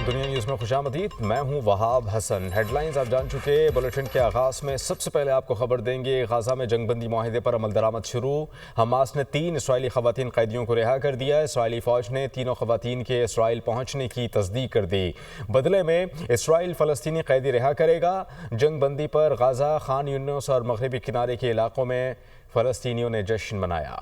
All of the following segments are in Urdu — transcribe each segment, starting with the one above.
دنیا نیوز میں خوشامدید، میں ہوں وہاب حسن۔ ہیڈ لائنز آپ جان چکے۔ بلیٹن کے آغاز میں سب سے پہلے آپ کو خبر دیں گے، غزہ میں جنگ بندی معاہدے پر عمل درآمد شروع۔ حماس نے 3 اسرائیلی خواتین قیدیوں کو رہا کر دیا۔ اسرائیلی فوج نے تینوں خواتین کے اسرائیل پہنچنے کی تصدیق کر دی۔ بدلے میں اسرائیل فلسطینی قیدی رہا کرے گا۔ جنگ بندی پر غزہ، خان یونس اور مغربی کنارے کے علاقوں میں فلسطینیوں نے جشن منایا۔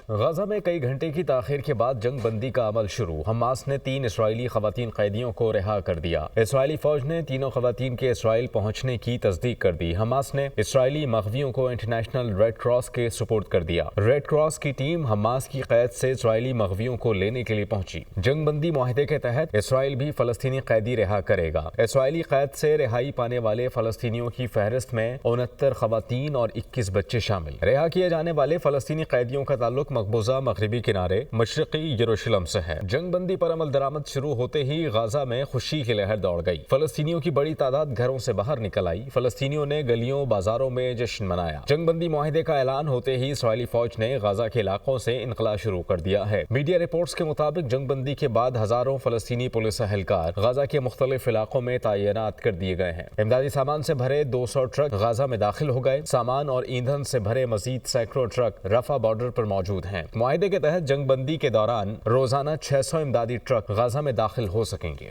غزہ میں کئی گھنٹے کی تاخیر کے بعد جنگ بندی کا عمل شروع۔ حماس نے 3 اسرائیلی خواتین قیدیوں کو رہا کر دیا۔ اسرائیلی فوج نے تینوں خواتین کے اسرائیل پہنچنے کی تصدیق کر دی۔ حماس نے اسرائیلی مغویوں کو انٹرنیشنل ریڈ کراس کے سپورٹ کر دیا۔ ریڈ کراس کی ٹیم حماس کی قید سے اسرائیلی مغویوں کو لینے کے لیے پہنچی۔ جنگ بندی معاہدے کے تحت اسرائیل بھی فلسطینی قیدی رہا کرے گا۔ اسرائیلی قید سے رہائی پانے والے فلسطینیوں کی فہرست میں 69 خواتین اور 21 بچے شامل۔ رہا کیے جانے والے فلسطینی قیدیوں کا تعلق مقبوضہ مغربی کنارے مشرقی یروشلم سے ہے۔ جنگ بندی پر عمل درآمد شروع ہوتے ہی غزہ میں خوشی کی لہر دوڑ گئی۔ فلسطینیوں کی بڑی تعداد گھروں سے باہر نکل آئی۔ فلسطینیوں نے گلیوں بازاروں میں جشن منایا۔ جنگ بندی معاہدے کا اعلان ہوتے ہی اسرائیلی فوج نے غزہ کے علاقوں سے انخلا شروع کر دیا ہے۔ میڈیا رپورٹس کے مطابق جنگ بندی کے بعد ہزاروں فلسطینی پولیس اہلکار غزہ کے مختلف علاقوں میں تعینات کر دیے گئے ہیں۔ امدادی سامان سے بھرے 200 ٹرک غزہ میں داخل ہو گئے۔ سامان اور ایندھن سے بھرے مزید سینکڑوں ٹرک رفح بارڈر پر موجود ہیں۔ معاہدے کے تحت جنگ بندی کے دوران روزانہ 600 امدادی ٹرک غزہ میں داخل ہو سکیں گے۔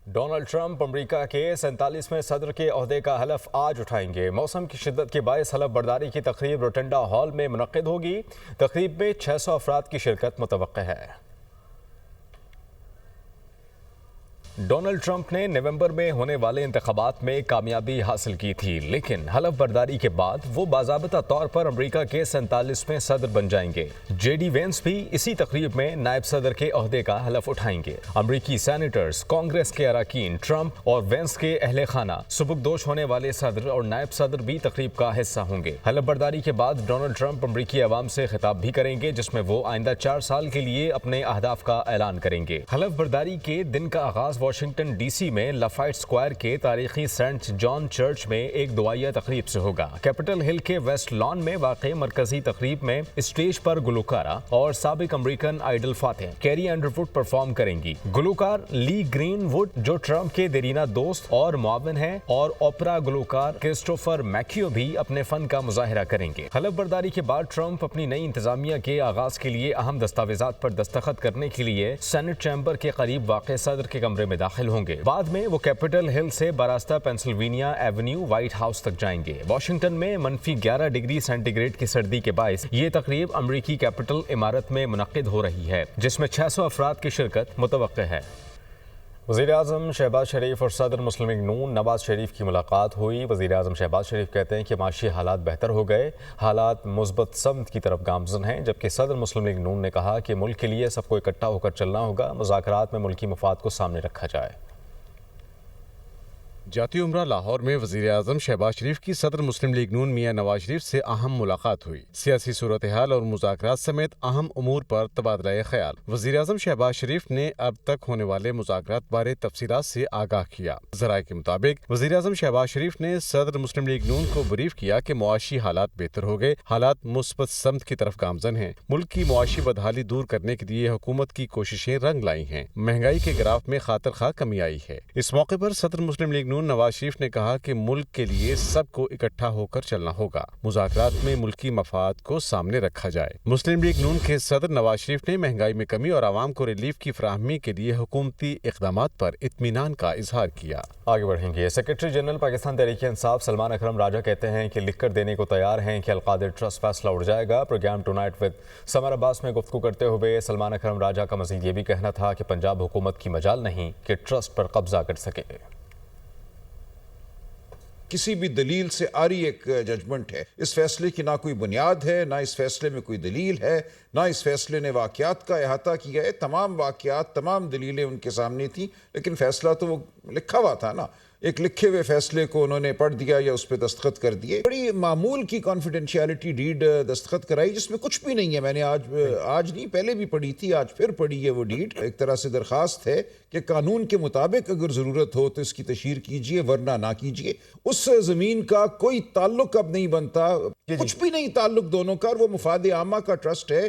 ڈونلڈ ٹرمپ امریکہ کے 47ویں صدر کے عہدے کا حلف آج اٹھائیں گے۔ موسم کی شدت کے باعث حلف برداری کی تقریب روٹنڈا ہال میں منعقد ہوگی۔ تقریب میں 600 افراد کی شرکت متوقع ہے۔ ڈونلڈ ٹرمپ نے نومبر میں ہونے والے انتخابات میں کامیابی حاصل کی تھی، لیکن حلف برداری کے بعد وہ باضابطہ طور پر امریکہ کے 47ویں صدر بن جائیں گے۔ جے ڈی وینس بھی اسی تقریب میں نائب صدر کے عہدے کا حلف اٹھائیں گے۔ امریکی سینیٹرز، کانگریس کے اراکین، ٹرمپ اور وینس کے اہل خانہ، سبکدوش ہونے والے صدر اور نائب صدر بھی تقریب کا حصہ ہوں گے۔ حلف برداری کے بعد ڈونلڈ ٹرمپ امریکی عوام سے خطاب بھی کریں گے، جس میں وہ آئندہ 4 سال کے لیے اپنے اہداف کا اعلان کریں گے۔ حلف برداری کے دن کا آغاز واشنگٹن ڈی سی میں لافائٹ اسکوائر کے تاریخی سینٹ جان چرچ میں ایک دعائیہ تقریب سے ہوگا۔ کیپٹل ہل کے ویسٹ لان میں واقع مرکزی تقریب میں اسٹیج پر گلوکارہ اور سابق امریکن آئیڈل فاتح کیری انڈر ووڈ پرفارم کریں گی۔ گلوکار لی گرین ووڈ، جو ٹرمپ کے دیرینہ دوست اور معاون ہیں، اور اوپرا گلوکار کرسٹوفر میکیو بھی اپنے فن کا مظاہرہ کریں گے۔ حلف برداری کے بعد ٹرمپ اپنی نئی انتظامیہ کے آغاز کے لیے اہم دستاویزات پر دستخط کرنے کے لیے سینٹ چیمبر کے قریب واقع صدر کے کمرے میں داخل ہوں گے۔ بعد میں وہ کیپٹل ہل سے براستہ پینسلوینیا ایونیو وائٹ ہاؤس تک جائیں گے۔ واشنگٹن میں -11 ڈگری سینٹی گریڈ کی سردی کے باعث یہ تقریب امریکی کیپٹل عمارت میں منعقد ہو رہی ہے، جس میں 600 افراد کی شرکت متوقع ہے۔ وزیر اعظم شہباز شریف اور صدر مسلم لیگ نون نواز شریف کی ملاقات ہوئی۔ وزیر اعظم شہباز شریف کہتے ہیں کہ معاشی حالات بہتر ہو گئے، حالات مثبت سمت کی طرف گامزن ہیں، جبکہ صدر مسلم لیگ نون نے کہا کہ ملک کے لیے سب کو اکٹھا ہو کر چلنا ہوگا، مذاکرات میں ملکی مفاد کو سامنے رکھا جائے۔ جاتی عمرہ لاہور میں وزیر اعظم شہباز شریف کی صدر مسلم لیگ نون میاں نواز شریف سے اہم ملاقات ہوئی۔ سیاسی صورتحال اور مذاکرات سمیت اہم امور پر تبادلہ خیال۔ وزیر اعظم شہباز شریف نے اب تک ہونے والے مذاکرات بارے تفصیلات سے آگاہ کیا۔ ذرائع کے مطابق وزیر اعظم شہباز شریف نے صدر مسلم لیگ نون کو بریف کیا کہ معاشی حالات بہتر ہو گئے، حالات مثبت سمت کی طرف گامزن ہیں، ملک کی معاشی بدحالی دور کرنے کے لیے حکومت کی کوششیں رنگ لائی ہیں، مہنگائی کے گراف میں خاطر خواہ کمی آئی ہے۔ اس موقع پر صدر مسلم لیگ نون نواز شریف نے کہا کہ ملک کے لیے سب کو اکٹھا ہو کر چلنا ہوگا، مذاکرات میں ملکی مفاد کو سامنے رکھا جائے۔ مسلم لیگ نون کے صدر نواز شریف نے مہنگائی میں کمی اور عوام کو ریلیف کی فراہمی کے لیے حکومتی اقدامات پر اطمینان کا اظہار کیا۔ آگے بڑھیں گے۔ سیکرٹری جنرل پاکستان تحریک انصاف سلمان اکرم راجہ کہتے ہیں کہ لکھ کر دینے کو تیار ہیں کہ القادر ٹرسٹ فیصلہ اڑ جائے گا۔ پروگرام ٹونائٹ ود سمر عباس میں گفتگو کرتے ہوئے سلمان اکرم راجہ کا مزید یہ بھی کہنا تھا کہ پنجاب حکومت کی مجال نہیں کہ ٹرسٹ پر قبضہ کر سکے۔ کسی بھی دلیل سے آری ایک ججمنٹ ہے، اس فیصلے کی نہ کوئی بنیاد ہے، نہ اس فیصلے میں کوئی دلیل ہے، نہ اس فیصلے نے واقعات کا احاطہ کیا ہے۔ تمام واقعات، تمام دلیلیں ان کے سامنے تھیں، لیکن فیصلہ تو وہ لکھا ہوا تھا نا۔ ایک لکھے ہوئے فیصلے کو انہوں نے پڑھ دیا یا اس پہ دستخط کر دیے۔ بڑی معمول کی کانفیڈنشیلٹی ڈیڈ دستخط کرائی جس میں کچھ بھی نہیں ہے۔ میں نے آج نہیں پہلے بھی پڑھی تھی، آج پھر پڑھی ہے وہ ڈیڈ۔ ایک طرح سے درخواست ہے کہ قانون کے مطابق اگر ضرورت ہو تو اس کی تشہیر کیجئے، ورنہ نہ کیجئے۔ اس زمین کا کوئی تعلق اب نہیں بنتا، کچھ بھی نہیں تعلق دونوں کا، اور وہ مفاد عامہ کا ٹرسٹ ہے۔